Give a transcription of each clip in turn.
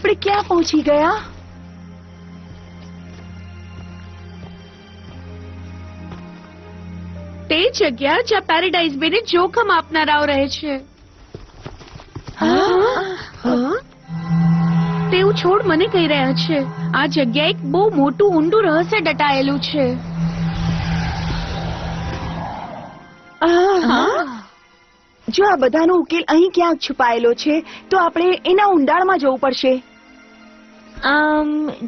આપણે ક્યાં પહોંચી ગયા? તે જગ્યા જ્યાં પેરેડાઇઝ બેને જોખમ આપનારાઓ રહે છે. તેવું છોડ મને કહી રહ્યા છે આ જગ્યા એક બહુ મોટું ઊંડું રહસ્ય દટાયેલું છે. જો આ બધાનો ઉકેલ અહીં ક્યાંક છુપાયેલો છે તો આપણે એના ઊંડાણમાં જવું પડશે.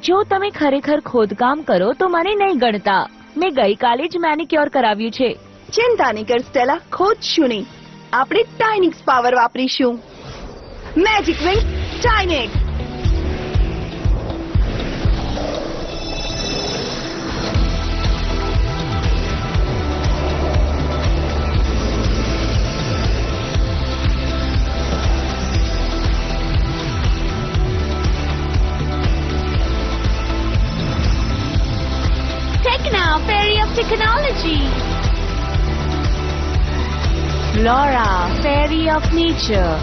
જો તમે ખરેખર ખોદકામ કરો તો મને નહીં ગણતા. મેં ગઈકાલે જ મેનિક્યોર કરાવ્યું છે. ચિંતા નહીં કર સ્ટેલા, ખોદશું નહીં. આપણે ટાઇનિક્સ પાવર વાપરીશું. Magic wing Tynix. Techna, Fairy of Technology. Flora, Fairy of Nature.